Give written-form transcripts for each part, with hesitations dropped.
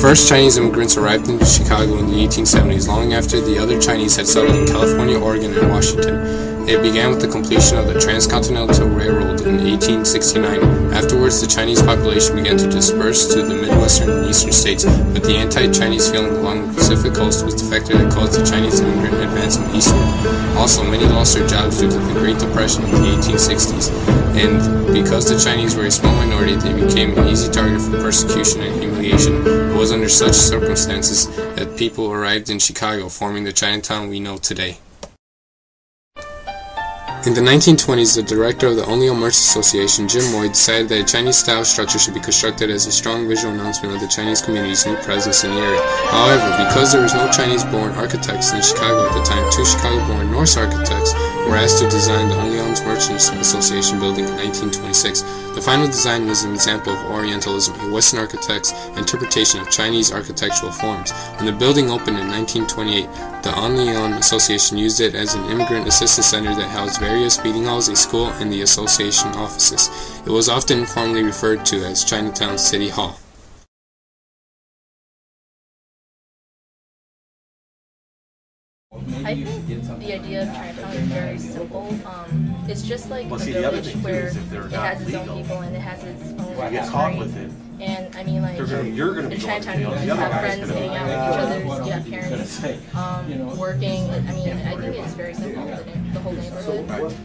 first Chinese immigrants arrived in Chicago in the 1870s, long after the other Chinese had settled in California, Oregon, and Washington. It began with the completion of the Transcontinental Railroad in 1869. Afterwards, the Chinese population began to disperse to the Midwestern and Eastern states, but the anti-Chinese feeling along the Pacific coast was the factor that caused the Chinese immigrant advancement eastward. Also, many lost their jobs due to the Great Depression in the 1860s, and because the Chinese were a small minority, they became an easy target for persecution and humiliation. It was under such circumstances that people arrived in Chicago, forming the Chinatown we know today. In the 1920s, the director of the Onlyo Merchants Association, Jim Moy, decided that a Chinese-style structure should be constructed as a strong visual announcement of the Chinese community's new presence in the area. However, because there was no Chinese-born architects in Chicago at the time, two Chicago-born Norse architects were asked to design the Onlyo Merchants Association building in 1926. The final design was an example of Orientalism, a Western architect's interpretation of Chinese architectural forms. When the building opened in 1928, the Onlyo Association used it as an immigrant assistance center that housed various meeting halls, a school, and the association offices. It was often informally referred to as Chinatown City Hall. I think the idea of Chinatown is very simple. It's just like a village where it has its own people and it has its own history. And I mean, like, in Chinatown, you have friends hanging out with each other, you have parents working. I mean, I think it's very simple, the whole neighborhood. So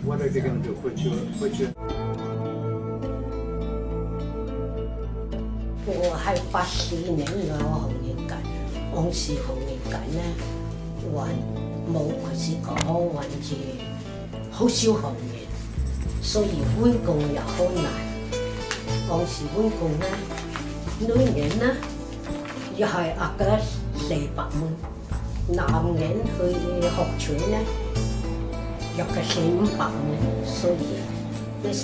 what are they going to do? Put you? 我係80年嘅紅葉間，往時紅葉間呢，還冇佢是講揾住好少紅葉，所以揾工又好難。往時揾工呢，女人呢又係個400蚊，男人去學取呢又個400-500蚊，所以。 Well,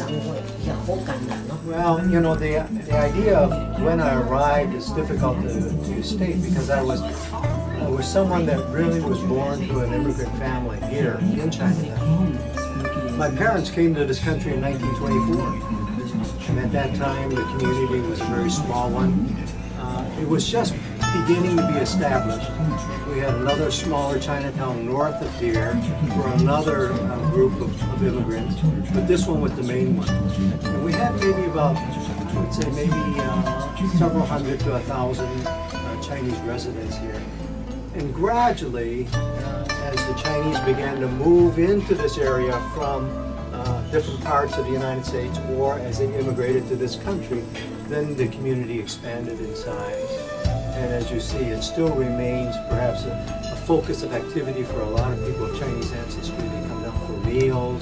you know, the idea of when I arrived is difficult to state because I was someone that really was born to an immigrant family here in Chinatown. My parents came to this country in 1924, and at that time the community was a very small one. It was just beginning to be established. We had another smaller Chinatown north of here for another group of immigrants, but this one was the main one. And we had maybe about, I would say maybe several hundred to 1,000 Chinese residents here. And gradually, as the Chinese began to move into this area from different parts of the United States or as they immigrated to this country, then the community expanded in size. And as you see, it still remains perhaps a focus of activity for a lot of people of Chinese ancestry. They come down for meals,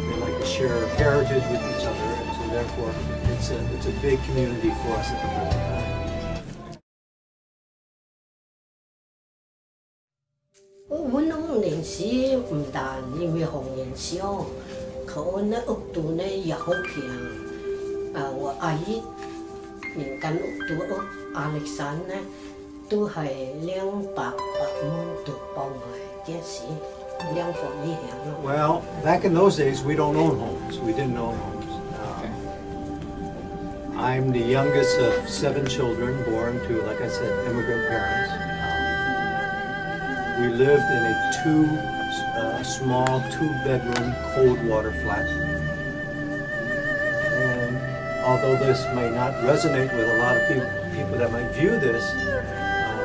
they like to share heritage with each other, and so therefore it's a big community for us at the present time. 我嗰年時唔但因為紅人少，佢呢屋度呢又好平。我阿姨連間屋度屋亞歷山呢都係200蚊度幫佢，即是2房1廳咯。Well, back in those days, we don't own homes. We didn't own homes. I'm the youngest of 7 children born to, like I said, immigrant parents. We lived in a small 2-bedroom cold water flat. And although this may not resonate with a lot of people that might view this,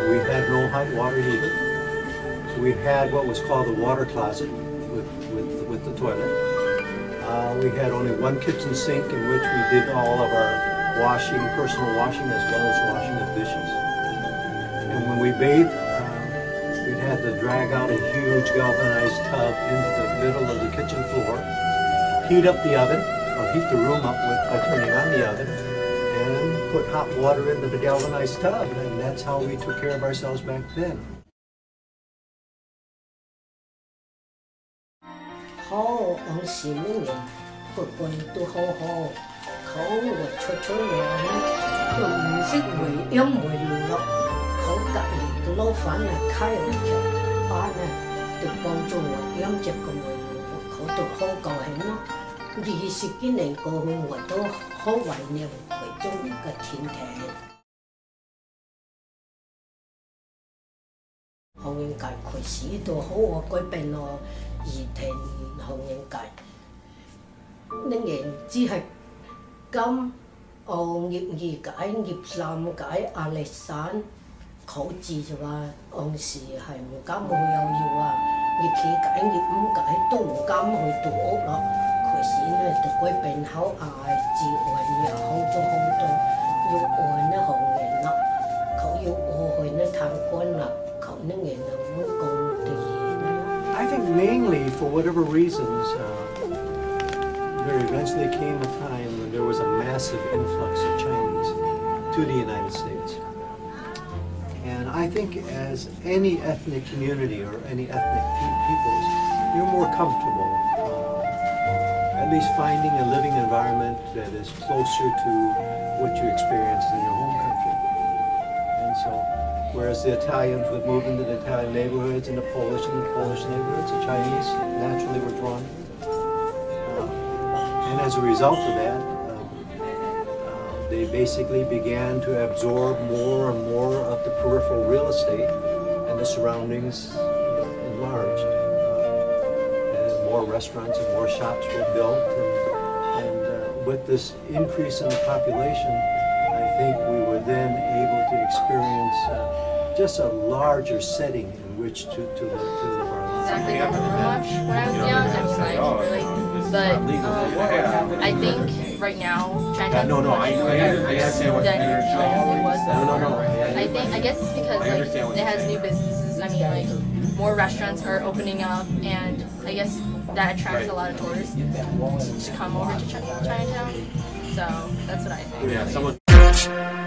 we had no hot water heater. So we had what was called the water closet with the toilet. We had only one kitchen sink in which we did all of our washing, personal washing, as well as washing of dishes. And when we bathed, we'd had to drag out a huge galvanized tub into the middle of the kitchen floor, heat up the oven, or heat the room up by turning on the oven, and put hot water into the galvanized tub. And that's how we took care of ourselves back then. 好，往時呢年個個都好好，佢活出嚟呢，又唔識回音回路咯。佢隔離個老闆嚟開我條班呢，就幫助我音接個回路，佢都好高興咯。20幾年過去，我都好懷念佢中意嘅天氣。紅人街開始都好我改變咯，而聽紅人街，當然只係咁業二街、業三街、亞歷山口字就話，當時係唔敢去又要啊，業四街、業五街都唔敢去讀屋咯。開始咧就改變好嗌自運又好咗好多，要按咧紅人啦，佢要我去咧參觀啦，佢呢人就會講啲嘢啦。I think mainly for whatever reasons, there eventually came a time when there was a massive influx of Chinese to the United States. And I think as any ethnic community or any ethnic peoples, you're more comfortable at least finding a living environment that is closer to what you experience in your home country. And so, whereas the Italians would move into the Italian neighborhoods and the Polish in the Polish neighborhoods, the Chinese naturally were drawn. And as a result of that, they basically began to absorb more and more of the peripheral real estate and the surroundings enlarged. More restaurants and more shops were built, and with this increase in the population, I think we were then able to experience just a larger setting in which to live our lives. Exactly. When I was young, I mean, but I think right now, Chinatown No, I understand what it was. No. I guess it's because like it has new businesses. I mean, like more restaurants are opening up, and I guess that attracts a lot of tourists to come over to Chinatown. So that's what I think. Yeah,